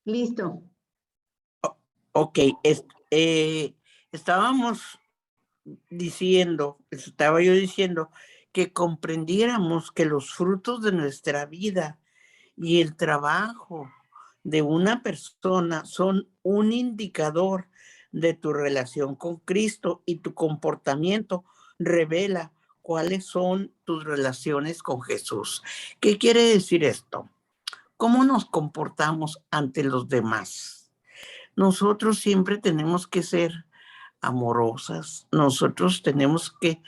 Listo. Ok, estábamos estaba yo diciendo que comprendiéramos que los frutos de nuestra vida y el trabajo de una persona son un indicador de tu relación con Cristo, y tu comportamiento revela cuáles son tus relaciones con Jesús. ¿Qué quiere decir esto? ¿Cómo nos comportamos ante los demás? Nosotros siempre tenemos que ser amorosas, nosotros tenemos que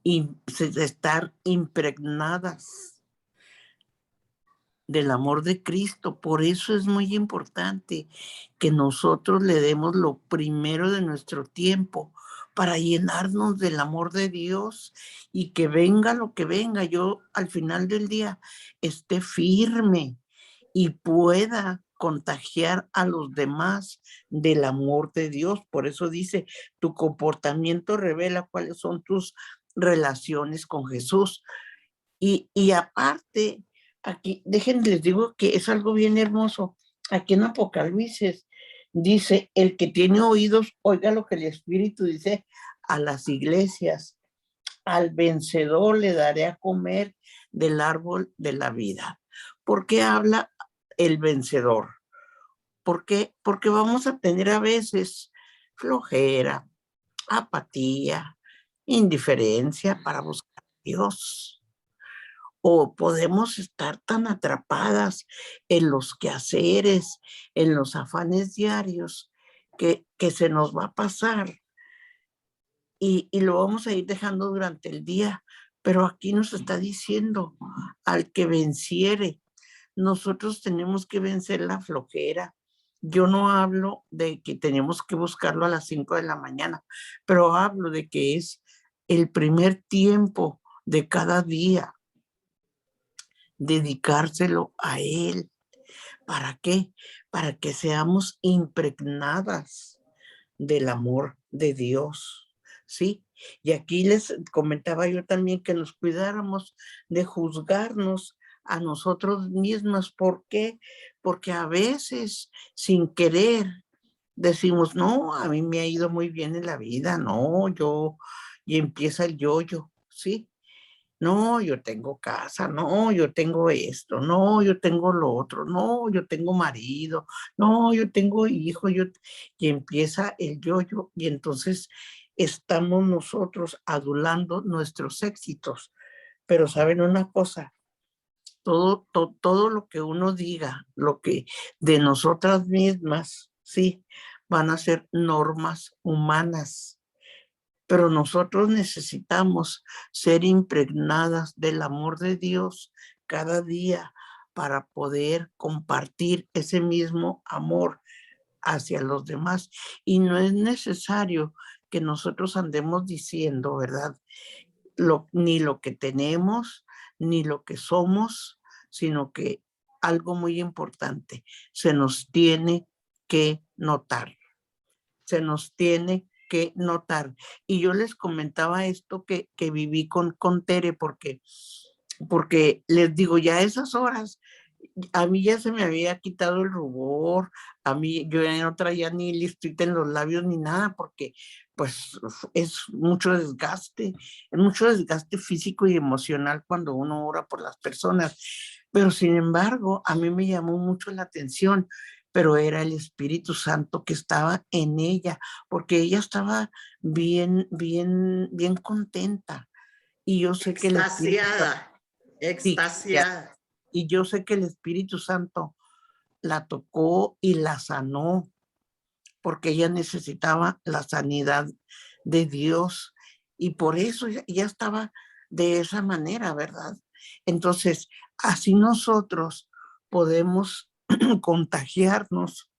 estar impregnadas del amor de Cristo. Por eso es muy importante que nosotros le demos lo primero de nuestro tiempo para llenarnos del amor de Dios, y que venga lo que venga, yo al final del día esté firme y pueda contagiar a los demás del amor de Dios. Por eso dice, tu comportamiento revela cuáles son tus relaciones con Jesús. Y aparte, aquí, les digo que es algo bien hermoso. Aquí en Apocalipsis dice, el que tiene oídos, oiga lo que el Espíritu dice a las iglesias. Al vencedor le daré a comer del árbol de la vida. ¿Por qué habla el vencedor? ¿Por qué? Porque vamos a tener a veces flojera, apatía, indiferencia para buscar a Dios. O podemos estar tan atrapadas en los quehaceres, en los afanes diarios, que se nos va a pasar y lo vamos a ir dejando durante el día. Pero aquí nos está diciendo, al que venciere, nosotros tenemos que vencer la flojera. Yo no hablo de que tenemos que buscarlo a las 5 de la mañana, pero hablo de que es el primer tiempo de cada día, dedicárselo a Él. ¿Para qué? Para que seamos impregnadas del amor de Dios, ¿sí? Y aquí les comentaba yo también que nos cuidáramos de juzgarnos a nosotros mismas. ¿Por qué? Porque a veces, sin querer, decimos, no, a mí me ha ido muy bien en la vida, no, y empieza el yo-yo, ¿sí? No, yo tengo casa, no, yo tengo esto, no, yo tengo lo otro, no, yo tengo marido, no, yo tengo hijo, y empieza el yo-yo, y entonces estamos nosotros adulando nuestros éxitos. Pero saben una cosa, todo lo que uno diga, lo que de nosotras mismas, sí, van a ser normas humanas, pero nosotros necesitamos ser impregnadas del amor de Dios cada día para poder compartir ese mismo amor hacia los demás. Y no es necesario que nosotros andemos diciendo, ¿verdad? Ni lo que tenemos, ni lo que somos, sino que algo muy importante, se nos tiene que notar. Se nos tiene que notar. Y yo les comentaba esto que viví con Tere, porque les digo, ya a esas horas, a mí ya se me había quitado el rubor, a mí yo ya no traía ni listrita en los labios ni nada, porque pues es mucho desgaste físico y emocional cuando uno ora por las personas. Pero sin embargo, a mí me llamó mucho la atención, pero era el Espíritu Santo que estaba en ella, porque ella estaba bien, bien, bien contenta. Y yo sé que el Espíritu Santo, extasiada. y yo sé que el Espíritu Santo la tocó y la sanó, porque ella necesitaba la sanidad de Dios, y por eso ya estaba de esa manera, ¿verdad? Entonces, así nosotros podemos contagiarnos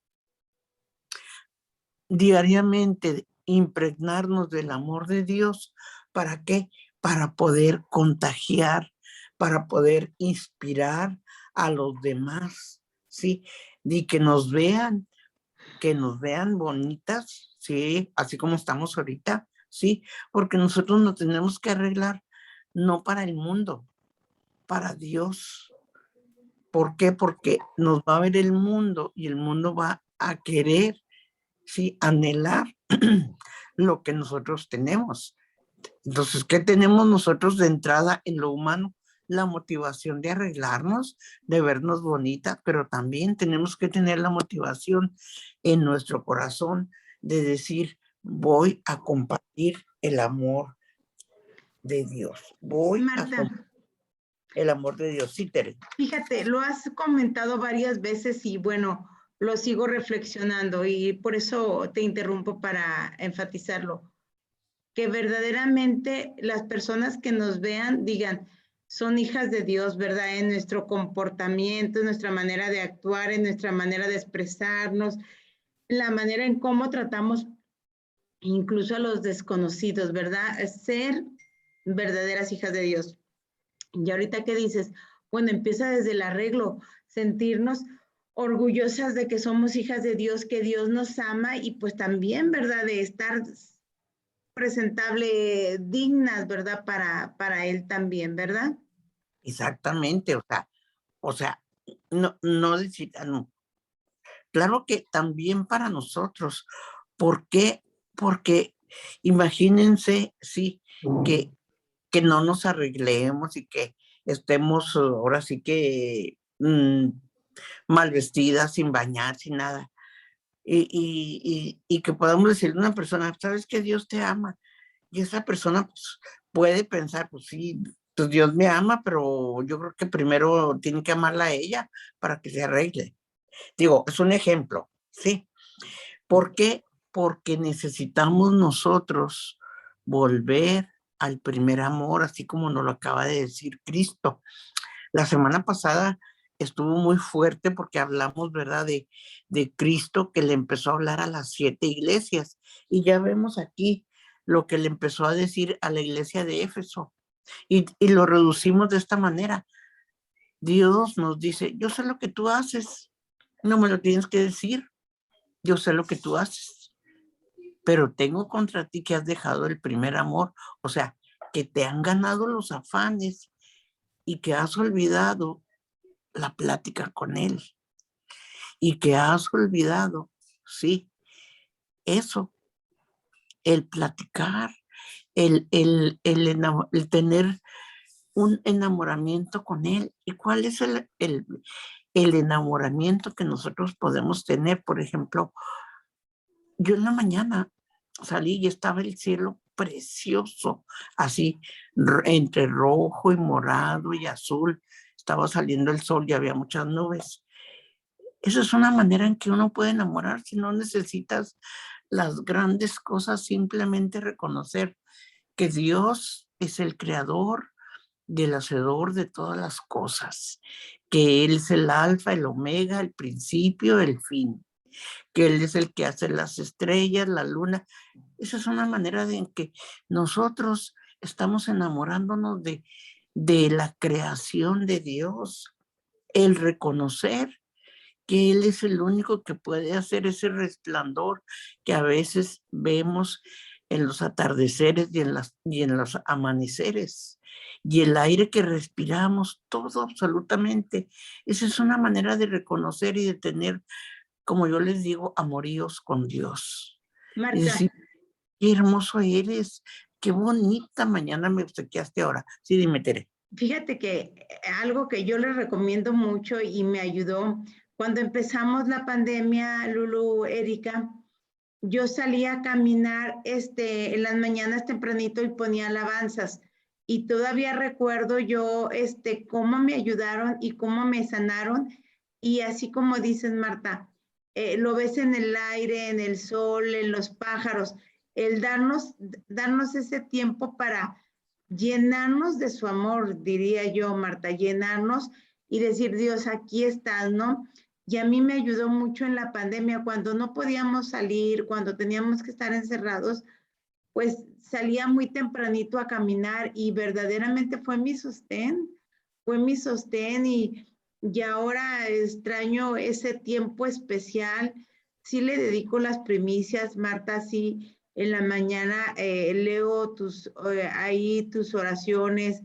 diariamente, impregnarnos del amor de Dios. ¿Para qué? Para poder contagiar, para poder inspirar a los demás, ¿sí? Y que nos vean bonitas, ¿sí? Así como estamos ahorita, ¿sí? Porque nosotros nos tenemos que arreglar no para el mundo, para Dios. ¿Por qué? Porque nos va a ver el mundo y el mundo va a querer, sí, anhelar lo que nosotros tenemos. Entonces, ¿qué tenemos nosotros de entrada en lo humano? La motivación de arreglarnos, de vernos bonitas, pero también tenemos que tener la motivación en nuestro corazón de decir, voy a compartir el amor de Dios. Voy a Marta, compartir el amor de Dios. Sí, Tere. fíjate, lo has comentado varias veces y bueno, lo sigo reflexionando y por eso te interrumpo para enfatizarlo. Que verdaderamente las personas que nos vean digan, son hijas de Dios, ¿verdad? En nuestro comportamiento, en nuestra manera de actuar, en nuestra manera de expresarnos, en la manera en cómo tratamos incluso a los desconocidos, ¿verdad? Ser verdaderas hijas de Dios. Y ahorita que dices, bueno, empieza desde el arreglo, sentirnos orgullosas de que somos hijas de Dios, que Dios nos ama y pues también, ¿verdad? De estar presentable, dignas, ¿verdad? Para Él también, ¿verdad? Exactamente, o sea, no decir, no. Claro que también para nosotros. ¿Por qué? Porque imagínense, sí, que no nos arreglemos y que estemos ahora sí que mal vestidas, sin bañar, sin nada. Y que podamos decirle a una persona, sabes que Dios te ama. Y esa persona pues, puede pensar, pues sí, pues Dios me ama, pero yo creo que primero tiene que amarla a ella para que se arregle. Digo, es un ejemplo, ¿sí? ¿Por qué? Porque necesitamos nosotros volver al primer amor, así como nos lo acaba de decir Cristo. La semana pasada estuvo muy fuerte porque hablamos, ¿verdad?, de Cristo que le empezó a hablar a las 7 iglesias. Y ya vemos aquí lo que le empezó a decir a la iglesia de Éfeso. Y lo reducimos de esta manera. Dios nos dice, yo sé lo que tú haces, no me lo tienes que decir, yo sé lo que tú haces, pero tengo contra ti que has dejado el primer amor, o sea, que te han ganado los afanes y que has olvidado la plática con él y que has olvidado, sí, eso, el platicar, el tener un enamoramiento con él. ¿Y cuál es el enamoramiento que nosotros podemos tener? Por ejemplo, yo en la mañana salí y estaba el cielo precioso, así entre rojo y morado y azul. Estaba saliendo el sol y había muchas nubes. Esa es una manera en que uno puede enamorarse. No necesitas las grandes cosas, simplemente reconocer que Dios es el creador y el hacedor de todas las cosas, que Él es el alfa, el omega, el principio, el fin, que Él es el que hace las estrellas, la luna. Esa es una manera en que nosotros estamos enamorándonos de la creación de Dios, el reconocer que Él es el único que puede hacer ese resplandor que a veces vemos en los atardeceres y en los amaneceres. Y el aire que respiramos, todo absolutamente. Esa es una manera de reconocer y de tener, como yo les digo, amoríos con Dios. Y Marta, decir, qué hermoso eres, qué bonita mañana me obsequiaste ahora. Sí, dime, Tere. fíjate que algo que yo les recomiendo mucho y me ayudó cuando empezamos la pandemia, Lulu, Erika, yo salía a caminar en las mañanas tempranito y ponía alabanzas. Y todavía recuerdo yo cómo me ayudaron y cómo me sanaron. Y así como dices, Marta, lo ves en el aire, en el sol, en los pájaros, el darnos ese tiempo para llenarnos de su amor, diría yo, Marta, llenarnos y decir, Dios, aquí estás, ¿no? Y a mí me ayudó mucho en la pandemia, cuando no podíamos salir, cuando teníamos que estar encerrados, pues salía muy tempranito a caminar y verdaderamente fue mi sostén y ahora extraño ese tiempo especial. Sí le dedico las primicias, Marta, sí, en la mañana leo ahí tus oraciones,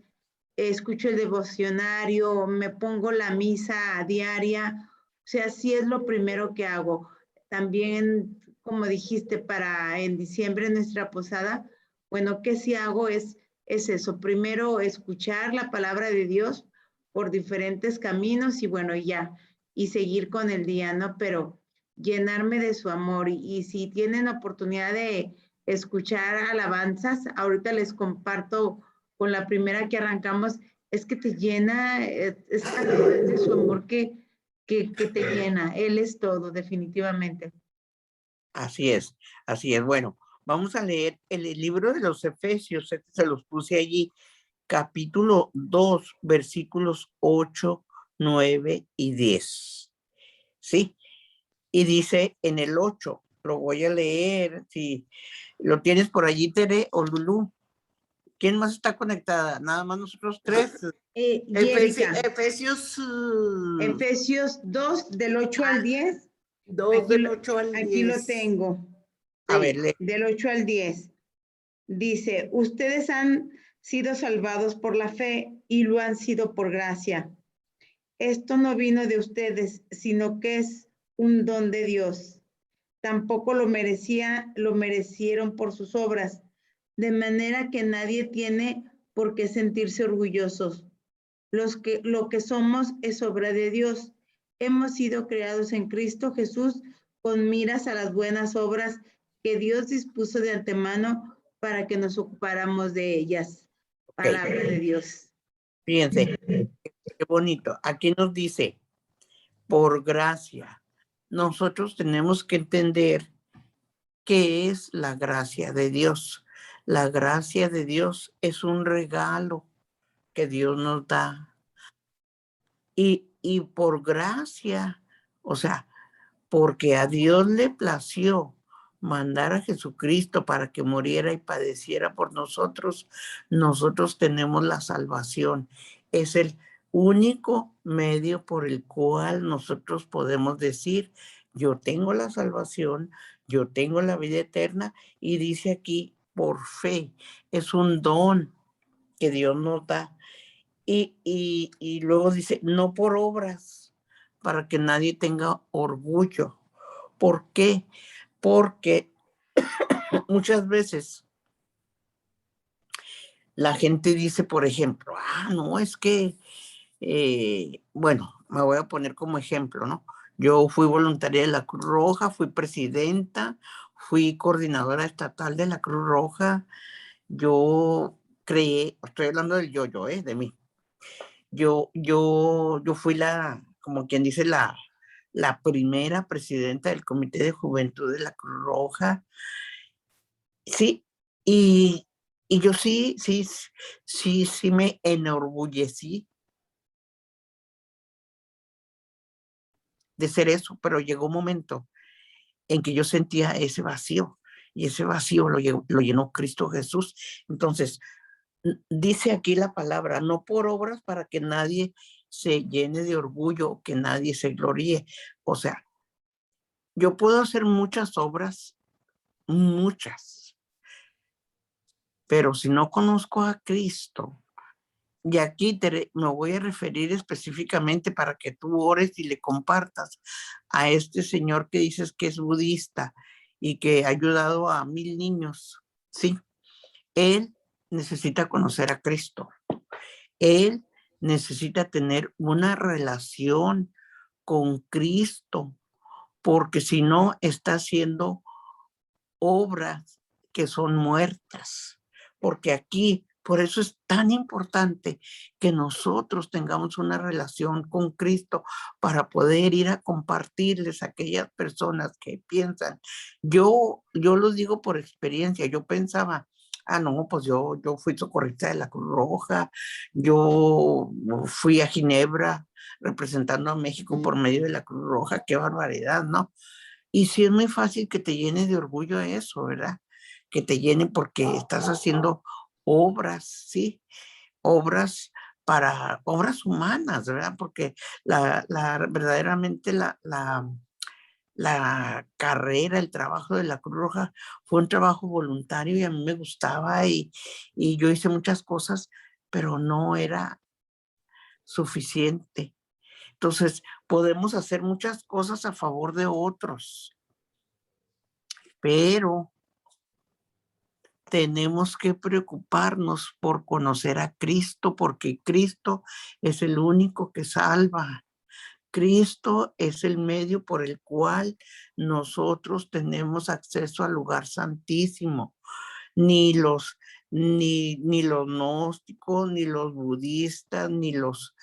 escucho el devocionario, me pongo la misa diaria, o sea, sí es lo primero que hago. También, como dijiste, para en diciembre nuestra posada, bueno, ¿qué sí hago? Es eso, primero escuchar la palabra de Dios por diferentes caminos y bueno, ya, y seguir con el día, ¿no? Pero llenarme de su amor y si tienen oportunidad de escuchar alabanzas, ahorita les comparto con la primera que arrancamos, es que te llena, es a través de su amor que te llena. Él es todo, definitivamente. Así es, así es. Bueno, vamos a leer el libro de los Efesios, se los puse allí, capítulo 2, versículos 8, 9 y 10. ¿Sí? Y dice en el 8, lo voy a leer, si lo tienes por allí, Tere o Lulú. ¿Quién más está conectada? Nada más nosotros tres. Efesios Efesios 2, del 8 al 10. 2 del 8 al Aquí 10. lo tengo. A ver, lee. Del 8 al 10. Dice, ustedes han sido salvados por la fe y lo han sido por gracia. Esto no vino de ustedes, sino que es un don de Dios. Tampoco lo merecieron por sus obras, de manera que nadie tiene por qué sentirse orgullosos. Lo que somos es obra de Dios. Hemos sido creados en Cristo Jesús con miras a las buenas obras que Dios dispuso de antemano para que nos ocupáramos de ellas. Palabra de Dios. Fíjense, qué bonito. Aquí nos dice, por gracia. Nosotros tenemos que entender qué es la gracia de Dios. La gracia de Dios es un regalo que Dios nos da. Y por gracia, o sea, porque a Dios le plació mandar a Jesucristo para que muriera y padeciera por nosotros, nosotros tenemos la salvación. Es el único medio por el cual nosotros podemos decir, yo tengo la salvación, yo tengo la vida eterna, y dice aquí, por fe, es un don que Dios nos da. Y luego dice, no por obras, para que nadie tenga orgullo. ¿Por qué? Porque muchas veces la gente dice, por ejemplo, no, es que, bueno, me voy a poner como ejemplo, ¿no? Yo fui voluntaria de la Cruz Roja, fui presidenta, fui coordinadora estatal de la Cruz Roja, yo creé, estoy hablando del yo, de mí. Yo fui como quien dice, la primera presidenta del Comité de Juventud de la Cruz Roja. Sí, y yo sí me enorgullecí de ser eso, pero llegó un momento en que yo sentía ese vacío, y ese vacío lo llenó Cristo Jesús. Entonces, dice aquí la palabra, no por obras para que nadie se llene de orgullo, que nadie se gloríe. O sea, yo puedo hacer muchas obras, muchas, pero si no conozco a Cristo, y aquí me voy a referir específicamente para que tú ores y le compartas a este señor que dices que es budista y que ha ayudado a 1000 niños. Sí, él necesita conocer a Cristo. Él necesita tener una relación con Cristo, porque si no está haciendo obras que son muertas. Porque aquí, por eso es tan importante que nosotros tengamos una relación con Cristo para poder ir a compartirles a aquellas personas que piensan. Yo lo digo por experiencia, yo pensaba, no, pues yo fui socorrista de la Cruz Roja, yo fui a Ginebra representando a México por medio de la Cruz Roja, qué barbaridad, ¿no? Y sí es muy fácil que te llene de orgullo eso, ¿verdad? Que te llene porque estás haciendo obras, ¿sí? Obras humanas, ¿verdad? Porque verdaderamente la carrera, el trabajo de la Cruz Roja fue un trabajo voluntario y a mí me gustaba y yo hice muchas cosas, pero no era suficiente. Entonces, podemos hacer muchas cosas a favor de otros, pero tenemos que preocuparnos por conocer a Cristo, porque Cristo es el único que salva. Cristo es el medio por el cual nosotros tenemos acceso al lugar santísimo. Ni ni los gnósticos, ni los budistas, ni los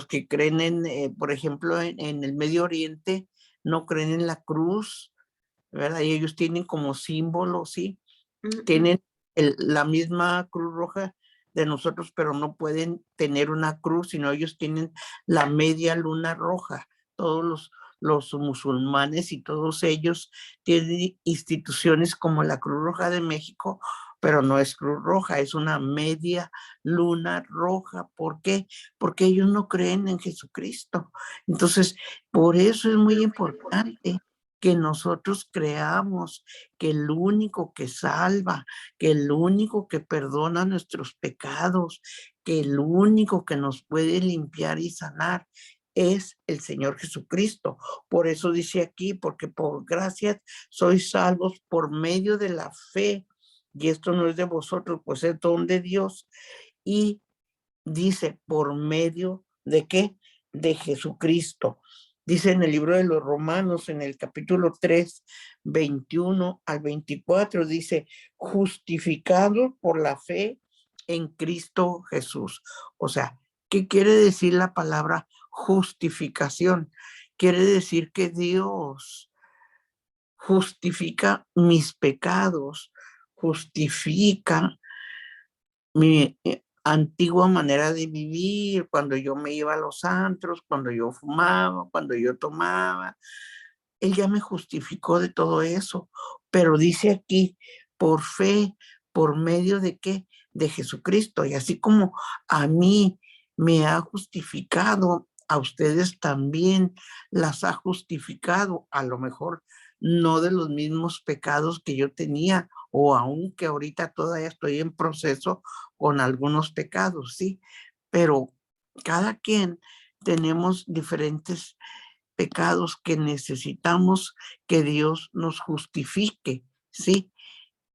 que creen por ejemplo, en el Medio Oriente, no creen en la cruz, ¿verdad? Y ellos tienen como símbolo, ¿sí? Tienen la misma Cruz Roja de nosotros, pero no pueden tener una cruz, sino ellos tienen la media luna roja. Todos los musulmanes y todos ellos tienen instituciones como la Cruz Roja de México, pero no es Cruz Roja, es una media luna roja. ¿Por qué? Porque ellos no creen en Jesucristo. Entonces, por eso es muy importante que nosotros creamos que el único que salva, que el único que perdona nuestros pecados, que el único que nos puede limpiar y sanar es el Señor Jesucristo. Por eso dice aquí, porque por gracia sois salvos por medio de la fe. Y esto no es de vosotros, pues es don de Dios. Y dice, ¿por medio de qué? De Jesucristo. Dice en el libro de los Romanos, en el capítulo 3, 21 al 24, dice, justificado por la fe en Cristo Jesús. O sea, ¿qué quiere decir la palabra justificación? Quiere decir que Dios justifica mis pecados, justifica mi antigua manera de vivir, cuando yo me iba a los antros, cuando yo fumaba, cuando yo tomaba. Él ya me justificó de todo eso, pero dice aquí, por fe, por medio de qué? De Jesucristo. Y así como a mí me ha justificado, a ustedes también las ha justificado, a lo mejor no de los mismos pecados que yo tenía, o aunque ahorita todavía estoy en proceso con algunos pecados, ¿sí? Pero cada quien tenemos diferentes pecados que necesitamos que Dios nos justifique, ¿sí?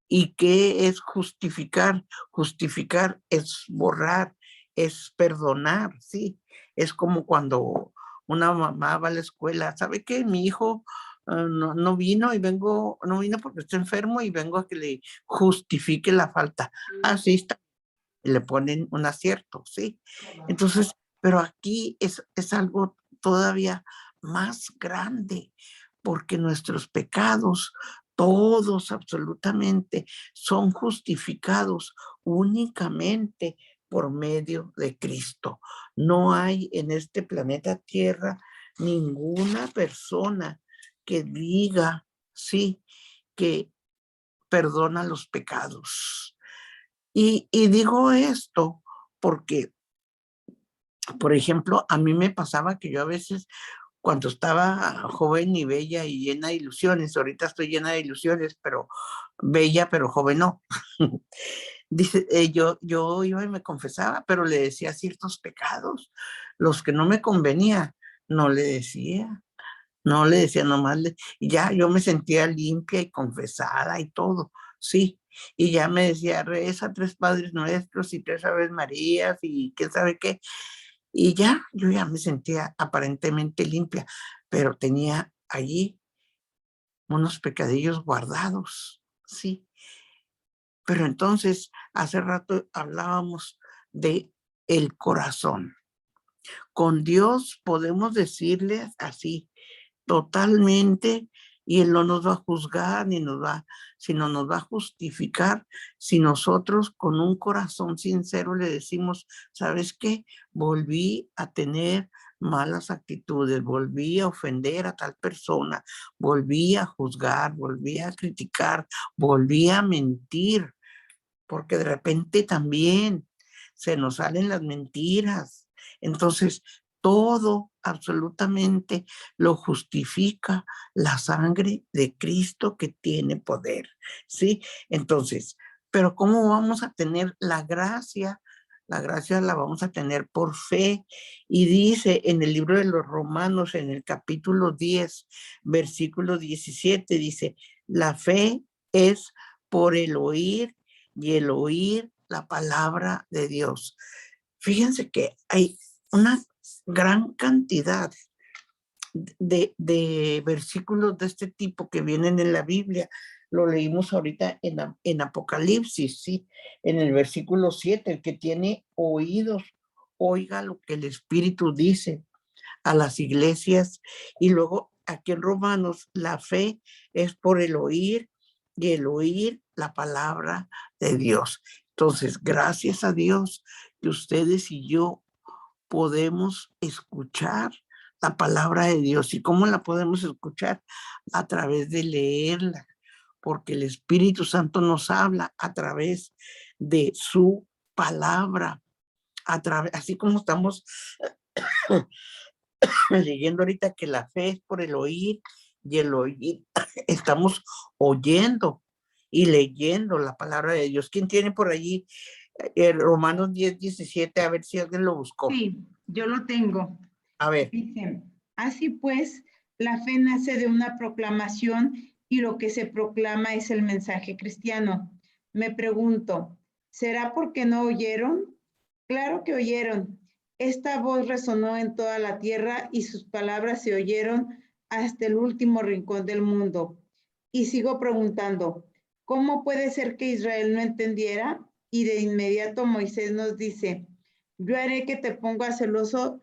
¿Y qué es justificar? Justificar es borrar, es perdonar, ¿sí? Es como cuando una mamá va a la escuela, ¿sabe qué? Mi hijo no vino no vino porque está enfermo y vengo a que le justifique la falta. Así está, le ponen un acierto, ¿sí? Entonces, pero aquí es algo todavía más grande, porque nuestros pecados, todos absolutamente, son justificados únicamente por medio de Cristo. No hay en este planeta Tierra ninguna persona que diga, sí, que perdona los pecados. Y digo esto porque, por ejemplo, a mí me pasaba que yo a veces, cuando estaba joven y bella y llena de ilusiones, ahorita estoy llena de ilusiones, pero bella, pero joven no. Dice, yo iba y me confesaba, pero le decía ciertos pecados, los que no me convenía, no le decía. No le decía nomás, y ya yo me sentía limpia y confesada y todo, sí. Y ya me decía, reza 3 Padres Nuestros y 3 Aves Marías y quién sabe qué. Y ya, yo ya me sentía aparentemente limpia, pero tenía allí unos pecadillos guardados, sí. Pero entonces, hace rato hablábamos de el corazón. Con Dios podemos decirle así, totalmente, y Él no nos va a juzgar ni sino nos va a justificar si nosotros con un corazón sincero le decimos, ¿sabes qué? Volví a tener malas actitudes, volví a ofender a tal persona, volví a juzgar, volví a criticar, volví a mentir, porque de repente también se nos salen las mentiras. Entonces, todo absolutamente lo justifica la sangre de Cristo que tiene poder, ¿sí? Entonces, pero ¿cómo vamos a tener la gracia La gracia la vamos a tener por fe. Y dice en el libro de los Romanos, en el capítulo 10, versículo 17, dice, la fe es por el oír y el oír la palabra de Dios. Fíjense que hay una gran cantidad de versículos de este tipo que vienen en la Biblia. Lo leímos ahorita en Apocalipsis, ¿sí? En el versículo 7, el que tiene oídos, oiga lo que el Espíritu dice a las iglesias. Y luego aquí en Romanos, la fe es por el oír y el oír la palabra de Dios. Entonces, gracias a Dios que ustedes y yo podemos escuchar la palabra de Dios. ¿Y cómo la podemos escuchar? A través de leerla, porque el Espíritu Santo nos habla a través de su palabra, así como estamos leyendo ahorita que la fe es por el oír y el oír, estamos oyendo y leyendo la palabra de Dios. ¿Quién tiene por allí Romanos 10:17? A ver si alguien lo buscó. Sí, yo lo tengo. A ver. Dice, así pues, la fe nace de una proclamación y lo que se proclama es el mensaje cristiano. Me pregunto, ¿será porque no oyeron? Claro que oyeron. Esta voz resonó en toda la tierra y sus palabras se oyeron hasta el último rincón del mundo. Y sigo preguntando, ¿cómo puede ser que Israel no entendiera? Y de inmediato Moisés nos dice, yo haré que te pongas celoso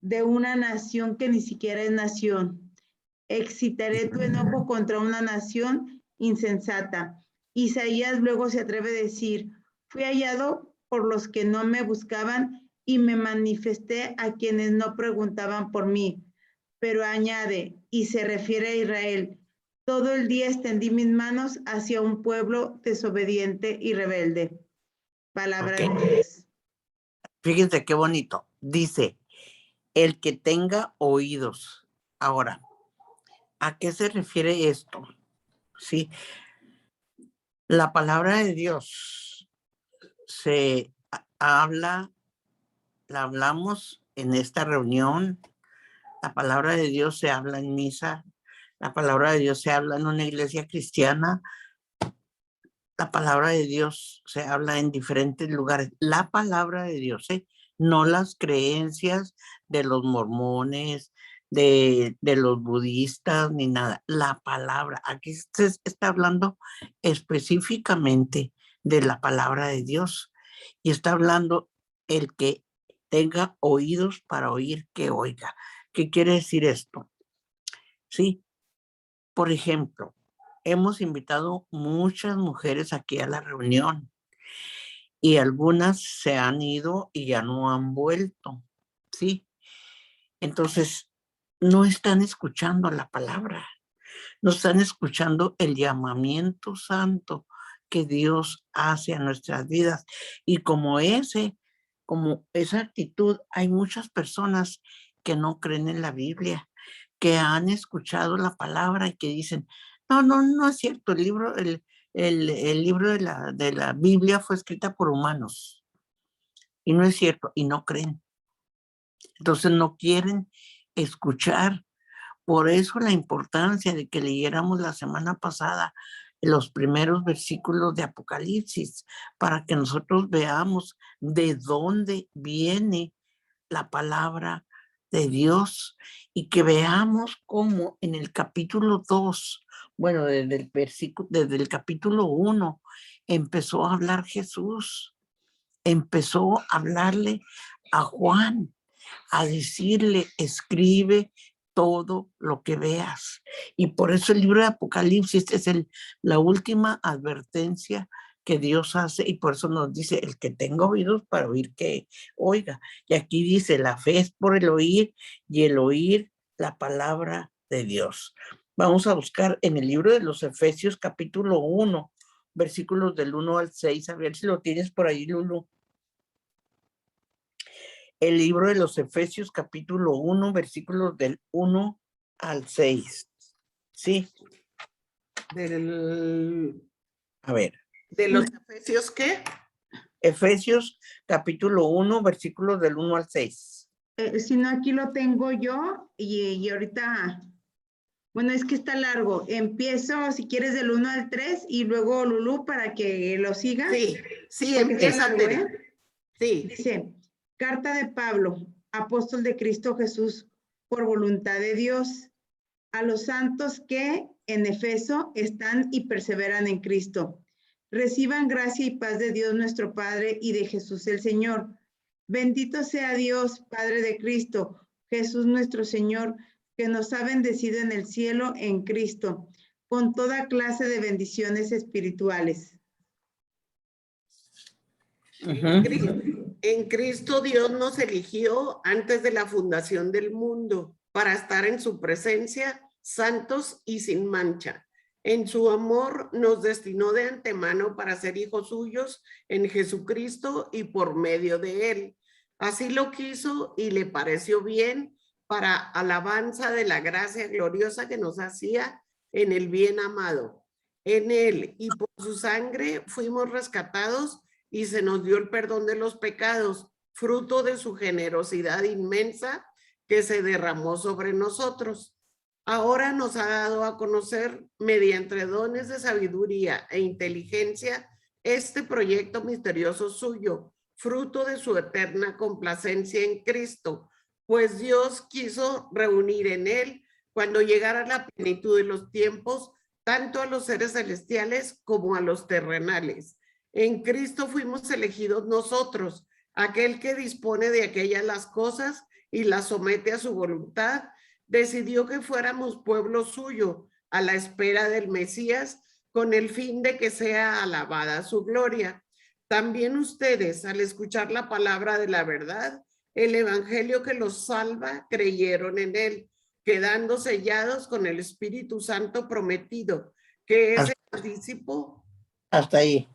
de una nación que ni siquiera es nación. Excitaré tu enojo contra una nación insensata. Isaías luego se atreve a decir, fui hallado por los que no me buscaban y me manifesté a quienes no preguntaban por mí. Pero añade, y se refiere a Israel, todo el día extendí mis manos hacia un pueblo desobediente y rebelde. Palabra de Dios. Fíjense qué bonito. Dice, el que tenga oídos. Ahora, ¿a qué se refiere esto? Sí, la palabra de Dios se habla, la hablamos en esta reunión, la palabra de Dios se habla en misa, la palabra de Dios se habla en una iglesia cristiana, la palabra de Dios se habla en diferentes lugares. La palabra de Dios, no las creencias de los mormones, de los budistas, ni nada. La palabra, aquí se está hablando específicamente de la palabra de Dios. Y está hablando el que tenga oídos para oír, que oiga. ¿Qué quiere decir esto? Sí, por ejemplo, hemos invitado muchas mujeres aquí a la reunión y algunas se han ido y ya no han vuelto, ¿sí? Entonces, no están escuchando la palabra, no están escuchando el llamamiento santo que Dios hace a nuestras vidas. Y como esa actitud, hay muchas personas que no creen en la Biblia, que han escuchado la palabra y que dicen, no es cierto, el libro de la Biblia fue escrita por humanos. Y no es cierto, y no creen. Entonces no quieren escuchar. Por eso la importancia de que leyéramos la semana pasada los primeros versículos de Apocalipsis, para que nosotros veamos de dónde viene la palabra de Dios y que veamos cómo en el capítulo 2, bueno, desde el capítulo 1, empezó a hablar Jesús, empezó a hablarle a Juan, a decirle, escribe todo lo que veas. Y por eso el libro de Apocalipsis es la última advertencia que Dios hace, y por eso nos dice, el que tenga oídos para oír, que oiga. Y aquí dice, la fe es por el oír y el oír la palabra de Dios. Vamos a buscar en el libro de los Efesios capítulo 1, versículos del 1 al 6, a ver si lo tienes por ahí, Lulu. El libro de los Efesios capítulo 1, versículos del 1 al 6. ¿Sí? A ver. ¿De los Efesios qué? Efesios capítulo 1, versículos del 1 al 6. Si no, aquí lo tengo yo y ahorita, bueno, es que está largo. Empiezo, si quieres, del 1 al 3 y luego Lulú para que lo siga. Sí, sí, Porque está empieza, largo, Tere. Sí. Dice, carta de Pablo, apóstol de Cristo Jesús, por voluntad de Dios, a los santos que en Efeso están y perseveran en Cristo. Reciban gracia y paz de Dios nuestro Padre y de Jesús el Señor. Bendito sea Dios, Padre de Cristo, Jesús nuestro Señor, que nos ha bendecido en el cielo en Cristo, con toda clase de bendiciones espirituales. En Cristo Dios nos eligió antes de la fundación del mundo para estar en su presencia santos y sin mancha. En su amor nos destinó de antemano para ser hijos suyos en Jesucristo y por medio de él. Así lo quiso y le pareció bien para alabanza de la gracia gloriosa que nos hacía en el bien amado. En él y por su sangre fuimos rescatados y se nos dio el perdón de los pecados, fruto de su generosidad inmensa que se derramó sobre nosotros. Ahora nos ha dado a conocer mediante dones de sabiduría e inteligencia este proyecto misterioso suyo, fruto de su eterna complacencia en Cristo, pues Dios quiso reunir en él, cuando llegara la plenitud de los tiempos, tanto a los seres celestiales como a los terrenales. En Cristo fuimos elegidos nosotros, aquel que dispone de aquellas las cosas y las somete a su voluntad, decidió que fuéramos pueblo suyo a la espera del Mesías, con el fin de que sea alabada su gloria. También ustedes, al escuchar la palabra de la verdad, el evangelio que los salva, creyeron en él, quedando sellados con el Espíritu Santo prometido, que es el anticipo hasta ahí.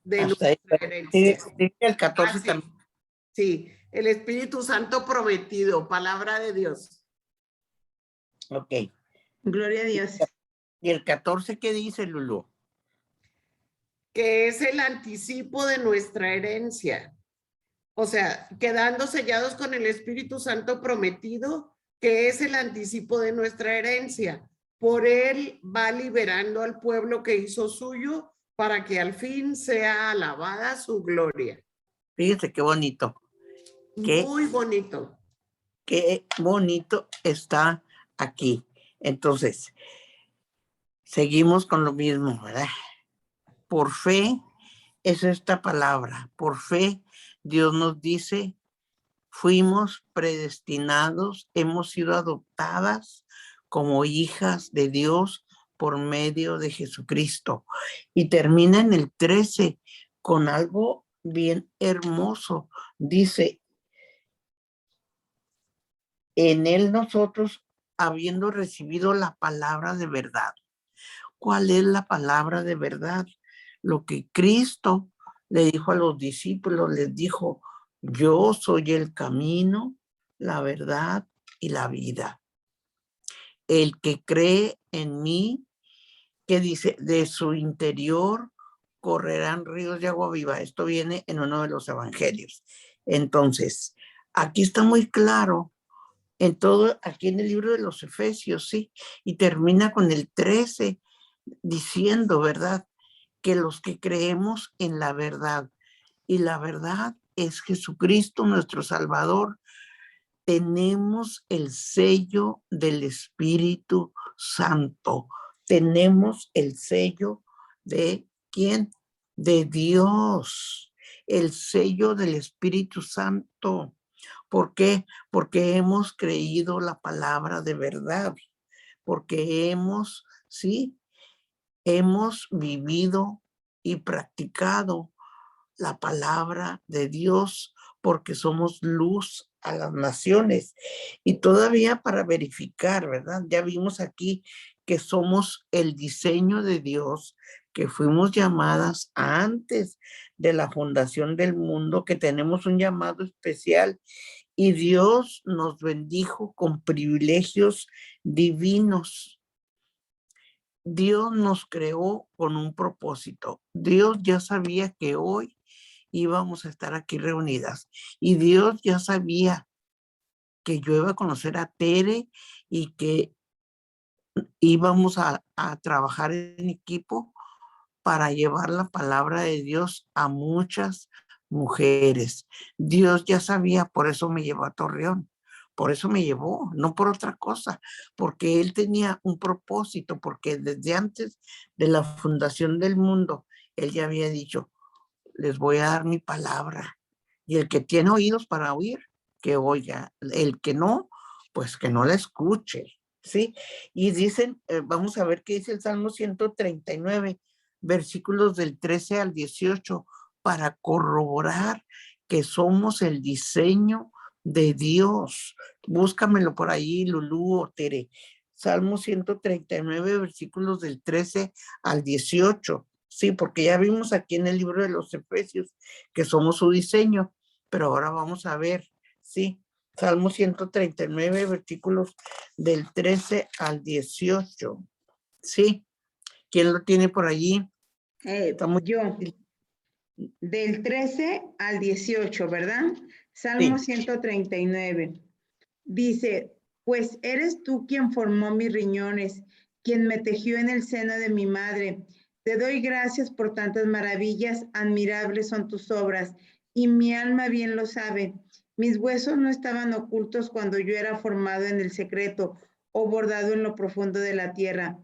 De hasta ahí. herencia. Sí, el 14 también. Sí, el Espíritu Santo prometido, palabra de Dios. Ok. Gloria a Dios. ¿Y el 14 qué dice, Lulú? Que es el anticipo de nuestra herencia. O sea, quedando sellados con el Espíritu Santo prometido, que es el anticipo de nuestra herencia. Por él va liberando al pueblo que hizo suyo para que al fin sea alabada su gloria. Fíjense qué bonito. Muy bonito. Qué bonito está aquí. Entonces, seguimos con lo mismo, ¿verdad? Por fe es esta palabra. Por fe, Dios nos dice, fuimos predestinados, hemos sido adoptadas como hijas de Dios por medio de Jesucristo. Y termina en el 13 con algo bien hermoso. Dice, en él nosotros, habiendo recibido la palabra de verdad. ¿Cuál es la palabra de verdad? Lo que Cristo le dijo a los discípulos, les dijo, yo soy el camino, la verdad y la vida. El que cree en mí, que dice, de su interior correrán ríos de agua viva. Esto viene en uno de los evangelios. Entonces, aquí está muy claro en todo, aquí en el libro de los Efesios, sí, y termina con el 13 diciendo, ¿verdad? Que los que creemos en la verdad, y la verdad es Jesucristo nuestro Salvador, tenemos el sello del Espíritu Santo, tenemos el sello de ¿quién? De Dios, el sello del Espíritu Santo. ¿Por qué? Porque hemos creído la palabra de verdad, porque hemos, sí, hemos vivido y practicado la palabra de Dios, porque somos luz a las naciones. Y todavía para verificar, ¿verdad? Ya vimos aquí que somos el diseño de Dios, que fuimos llamadas antes de la fundación del mundo, que tenemos un llamado especial y Dios nos bendijo con privilegios divinos. Dios nos creó con un propósito. Dios ya sabía que hoy íbamos a estar aquí reunidas. Y Dios ya sabía que yo iba a conocer a Tere y que íbamos a trabajar en equipo para llevar la palabra de Dios a muchas mujeres. Dios ya sabía, por eso me llevó a Torreón. Por eso me llevó, no por otra cosa, porque Él tenía un propósito, porque desde antes de la fundación del mundo, Él ya había dicho, les voy a dar mi palabra. Y el que tiene oídos para oír, que oiga. El que no, pues que no la escuche. ¿Sí? Y dicen, vamos a ver qué dice el Salmo 139, versículos del 13 al 18, para corroborar que somos el diseño de Dios. Búscamelo por ahí, Lulú o Tere. Salmo 139, versículos del 13 al 18. Sí, porque ya vimos aquí en el libro de los Efesios que somos su diseño, pero ahora vamos a ver, sí, Salmo 139, versículos del 13 al 18. Sí, ¿quién lo tiene por allí? Yo, del 13 al 18, ¿verdad? Salmo Sí. 139. Dice, pues eres tú quien formó mis riñones, quien me tejió en el seno de mi madre. Te doy gracias por tantas maravillas, admirables son tus obras, y mi alma bien lo sabe. Mis huesos no estaban ocultos cuando yo era formado en el secreto o bordado en lo profundo de la tierra.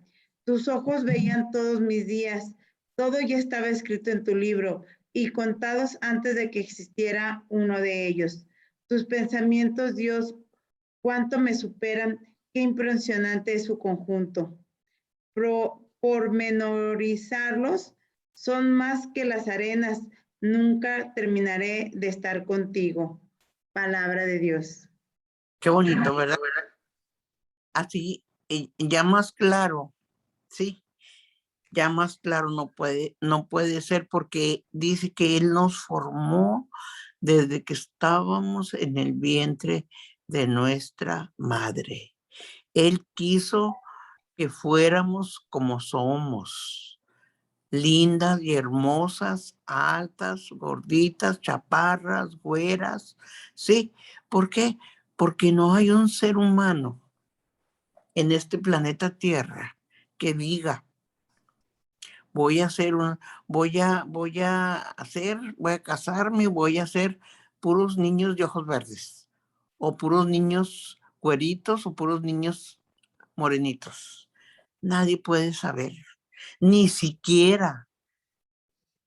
Tus ojos veían todos mis días, todo ya estaba escrito en tu libro y contados antes de que existiera uno de ellos. Tus pensamientos, Dios, cuánto me superan, qué impresionante es su conjunto. Pormenorizarlos son más que las arenas, nunca terminaré de estar contigo. Palabra de Dios. Qué bonito, ¿verdad? Así, ya más claro, sí, ya más claro no puede ser, porque dice que Él nos formó desde que estábamos en el vientre de nuestra madre. Él quiso que fuéramos como somos, lindas y hermosas, altas, gorditas, chaparras, güeras. Sí, ¿por qué? Porque no hay un ser humano en este planeta Tierra que diga, voy a hacer voy a casarme, voy a hacer puros niños de ojos verdes, o puros niños güeritos, o puros niños morenitos. Nadie puede saber, ni siquiera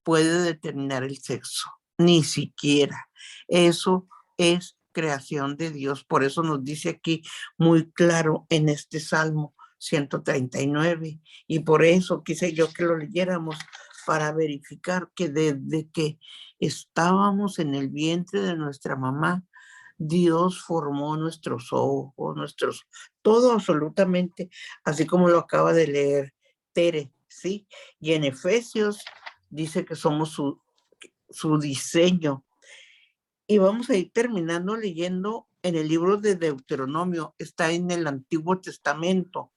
puede determinar el sexo, ni siquiera. Eso es creación de Dios. Por eso nos dice aquí muy claro en este Salmo 139. Y por eso quise yo que lo leyéramos, para verificar que desde que estábamos en el vientre de nuestra mamá, Dios formó nuestros ojos, todo absolutamente, así como lo acaba de leer Tere, ¿sí? Y en Efesios dice que somos su diseño. Y vamos a ir terminando leyendo en el libro de Deuteronomio, está en el Antiguo Testamento.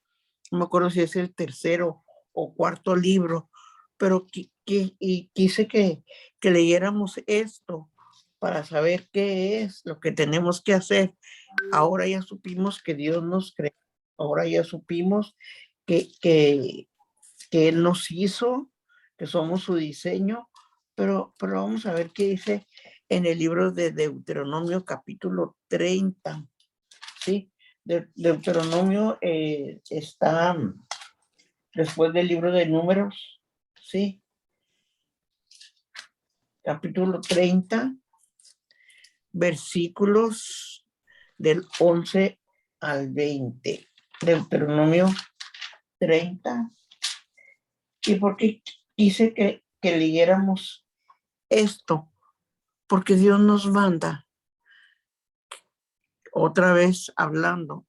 No me acuerdo si es el tercero o cuarto libro, pero quise que leyéramos esto para saber qué es lo que tenemos que hacer. Ahora ya supimos que Dios nos creó, ahora ya supimos que Él nos hizo, que somos su diseño, pero vamos a ver qué dice en el libro de Deuteronomio capítulo 30, ¿sí? Deuteronomio está después del libro de Números, ¿sí? Capítulo 30, versículos del 11 al 20. Deuteronomio 30. ¿Y por qué quise que leyéramos esto? Porque Dios nos manda, otra vez hablando,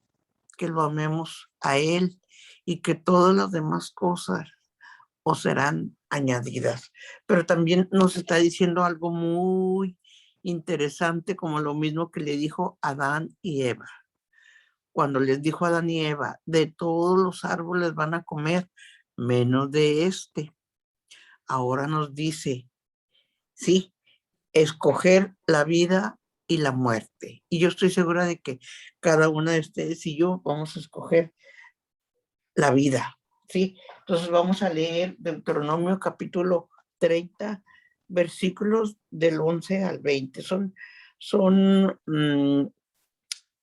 que lo amemos a Él y que todas las demás cosas os serán añadidas. Pero también nos está diciendo algo muy interesante, como lo mismo que le dijo Adán y Eva. Cuando les dijo a Adán y Eva, de todos los árboles van a comer, menos de este. Ahora nos dice, sí, escoger la vida y la muerte. Y yo estoy segura de que cada una de ustedes y yo vamos a escoger la vida, ¿sí? Entonces vamos a leer Deuteronomio capítulo 30, versículos del 11 al 20. Son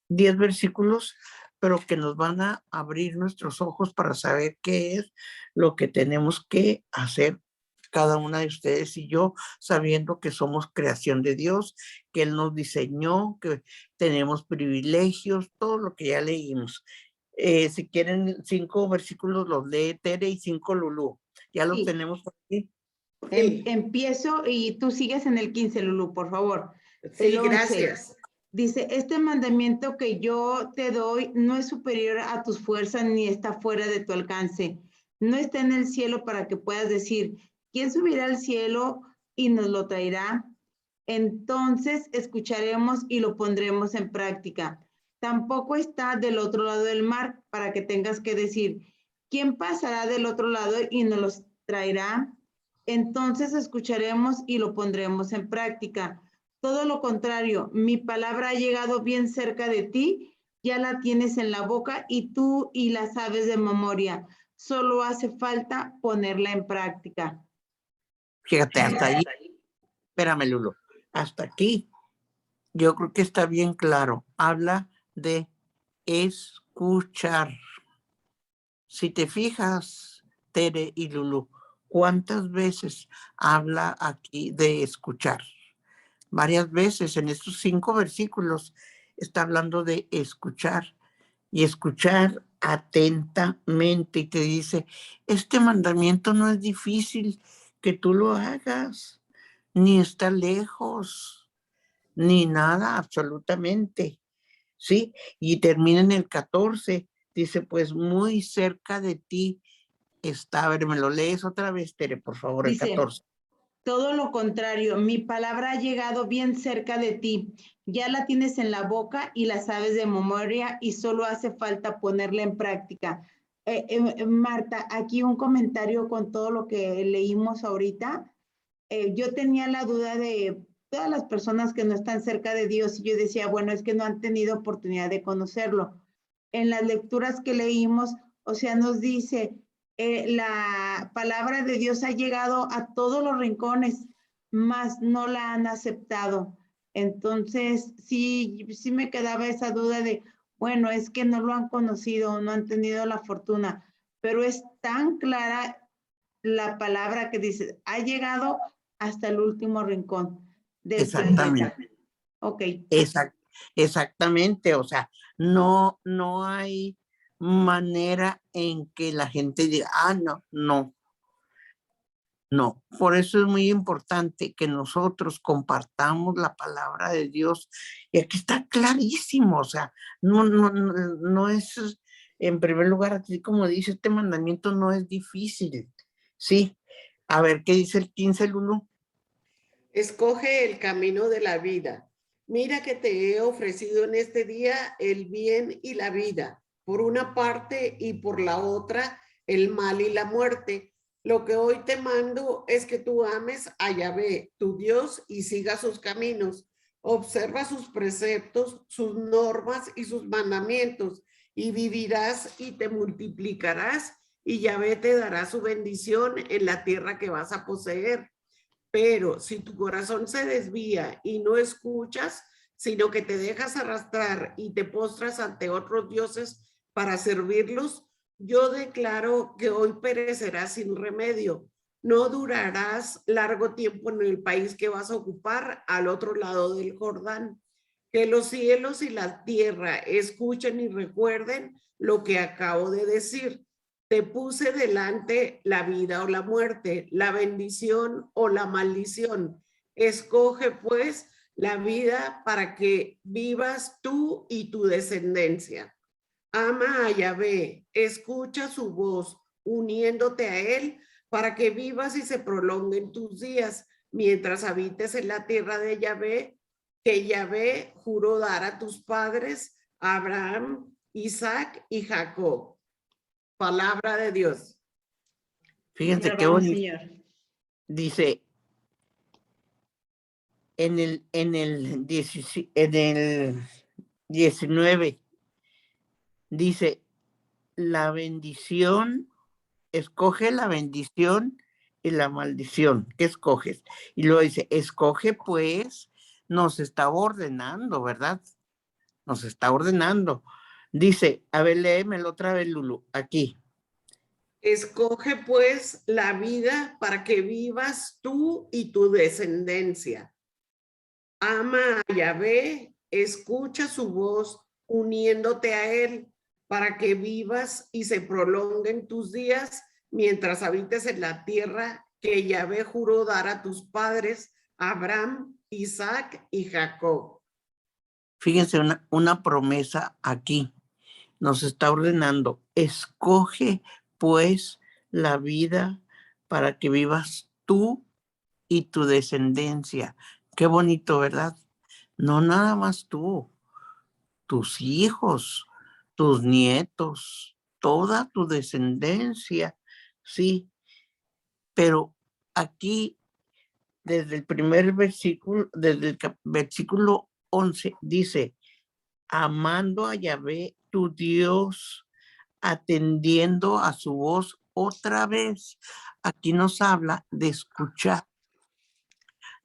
10 versículos, pero que nos van a abrir nuestros ojos para saber qué es lo que tenemos que hacer cada una de ustedes y yo, sabiendo que somos creación de Dios, que Él nos diseñó, que tenemos privilegios, todo lo que ya leímos. Si quieren 5 versículos los lee Tere y 5 Lulú. Ya los Sí. tenemos por aquí. Empiezo y tú sigues en el 15, Lulú, por favor. Sí, El 11. gracias. Dice, este mandamiento que yo te doy no es superior a tus fuerzas ni está fuera de tu alcance. No está en el cielo para que puedas decir, ¿quién subirá al cielo y nos lo traerá? Entonces escucharemos y lo pondremos en práctica. Tampoco está del otro lado del mar para que tengas que decir, ¿quién pasará del otro lado y nos los traerá? Entonces escucharemos y lo pondremos en práctica. Todo lo contrario, mi palabra ha llegado bien cerca de ti, ya la tienes en la boca y tú y la sabes de memoria. Solo hace falta ponerla en práctica. Fíjate, hasta ahí. Espérame, Lulu. Hasta aquí. Yo creo que está bien claro. Habla de escuchar. Si te fijas, Tere y Lulu, ¿cuántas veces habla aquí de escuchar? Varias veces en estos 5 versículos está hablando de escuchar y escuchar atentamente y te dice, este mandamiento no es difícil que tú lo hagas, ni está lejos, ni nada, absolutamente, ¿sí? Y termina en el 14, dice, pues muy cerca de ti está, a ver, me lo lees otra vez, Tere, por favor, Dice, el 14. Todo lo contrario, mi palabra ha llegado bien cerca de ti. Ya la tienes en la boca y la sabes de memoria y solo hace falta ponerla en práctica. Marta, aquí un comentario con todo lo que leímos ahorita. Yo tenía la duda de todas las personas que no están cerca de Dios y yo decía, bueno, es que no han tenido oportunidad de conocerlo. En las lecturas que leímos, o sea, nos dice, la palabra de Dios ha llegado a todos los rincones, mas no la han aceptado. Entonces, sí me quedaba esa duda de, bueno, es que no lo han conocido, no han tenido la fortuna, pero es tan clara la palabra que dice, ha llegado hasta el último rincón del planeta. Ok. Exactamente, o sea, no hay manera en que la gente diga, no. Por eso es muy importante que nosotros compartamos la palabra de Dios. Y aquí está clarísimo, o sea, no es, en primer lugar, así como dice este mandamiento, no es difícil, ¿sí? A ver, ¿qué dice el 15, Lulu? Escoge el camino de la vida. Mira que te he ofrecido en este día el bien y la vida, por una parte y por la otra el mal y la muerte. Lo que hoy te mando es que tú ames a Yahvé, tu Dios, y sigas sus caminos. Observa sus preceptos, sus normas y sus mandamientos, y vivirás y te multiplicarás, y Yahvé te dará su bendición en la tierra que vas a poseer. Pero si tu corazón se desvía y no escuchas, sino que te dejas arrastrar y te postras ante otros dioses para servirlos, yo declaro que hoy perecerás sin remedio. No durarás largo tiempo en el país que vas a ocupar al otro lado del Jordán. Que los cielos y la tierra escuchen y recuerden lo que acabo de decir. Te puse delante la vida o la muerte, la bendición o la maldición. Escoge pues la vida para que vivas tú y tu descendencia. Ama a Yahvé, escucha su voz, uniéndote a él para que vivas y se prolonguen tus días mientras habites en la tierra de Yahvé, que Yahvé juró dar a tus padres, Abraham, Isaac y Jacob. Palabra de Dios. Fíjense qué bonito. Dice, en el 19 dice, la bendición, escoge la bendición y la maldición. ¿Qué escoges? Y luego dice, escoge pues, nos está ordenando, ¿verdad? Nos está ordenando. Dice, a ver, léemelo otra vez, Lulu, aquí. Escoge pues la vida para que vivas tú y tu descendencia. Ama a Yahvé, escucha su voz uniéndote a él para que vivas y se prolonguen tus días mientras habites en la tierra que Yahvé juró dar a tus padres, Abraham, Isaac y Jacob. Fíjense una promesa aquí. Nos está ordenando, escoge pues la vida para que vivas tú y tu descendencia. Qué bonito, ¿verdad? No nada más tú, tus hijos, tus nietos, toda tu descendencia, sí. Pero aquí, desde el primer versículo, desde el versículo 11, dice, amando a Yahvé, tu Dios, atendiendo a su voz otra vez. Aquí nos habla de escuchar,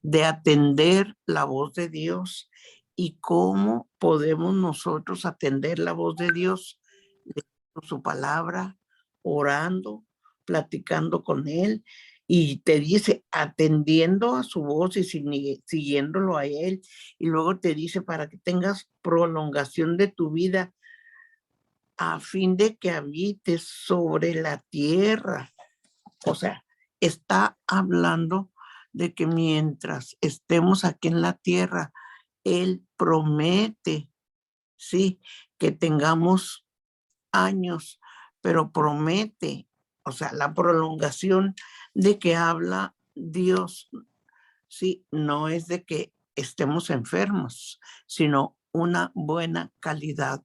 de atender la voz de Dios. ¿Y cómo podemos nosotros atender la voz de Dios? Leyendo su palabra, orando, platicando con Él. Y te dice, atendiendo a su voz y siguiéndolo a Él. Y luego te dice, para que tengas prolongación de tu vida, a fin de que habites sobre la tierra. O sea, está hablando de que mientras estemos aquí en la tierra, Él promete, sí, que tengamos años, pero promete, o sea, la prolongación de que habla Dios, sí, no es de que estemos enfermos, sino una buena calidad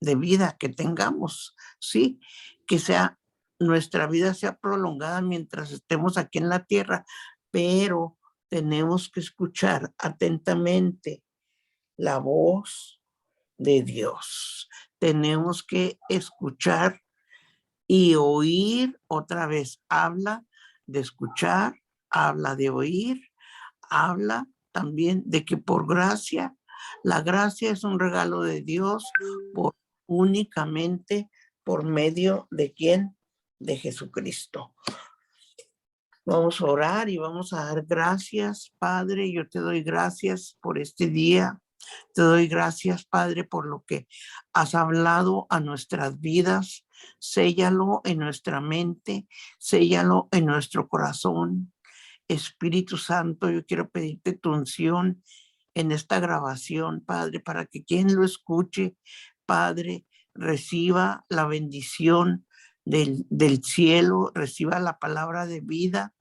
de vida que tengamos, sí, que sea nuestra vida sea prolongada mientras estemos aquí en la tierra, pero tenemos que escuchar atentamente la voz de Dios. Tenemos que escuchar y oír otra vez. Habla de escuchar, habla de oír, habla también de que por gracia, la gracia es un regalo de Dios únicamente por medio de ¿quién? De Jesucristo. Vamos a orar y vamos a dar gracias, Padre. Yo te doy gracias por este día. Te doy gracias, Padre, por lo que has hablado a nuestras vidas. Séllalo en nuestra mente, séllalo en nuestro corazón. Espíritu Santo, yo quiero pedirte tu unción en esta grabación, Padre, para que quien lo escuche, Padre, reciba la bendición del cielo, reciba la palabra de vida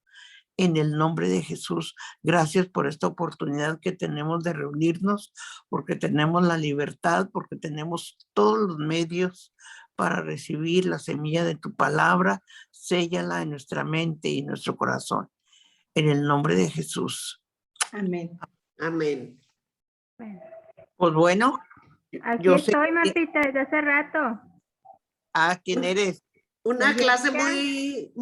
en el nombre de Jesús. Gracias por esta oportunidad que tenemos de reunirnos, porque tenemos la libertad, porque tenemos todos los medios para recibir la semilla de tu palabra. Séllala en nuestra mente y en nuestro corazón. En el nombre de Jesús. Amén. Amén. Pues bueno, Aquí yo sé. estoy, Martita, desde hace rato. ¿Quién eres? Una Pues, clase ya. muy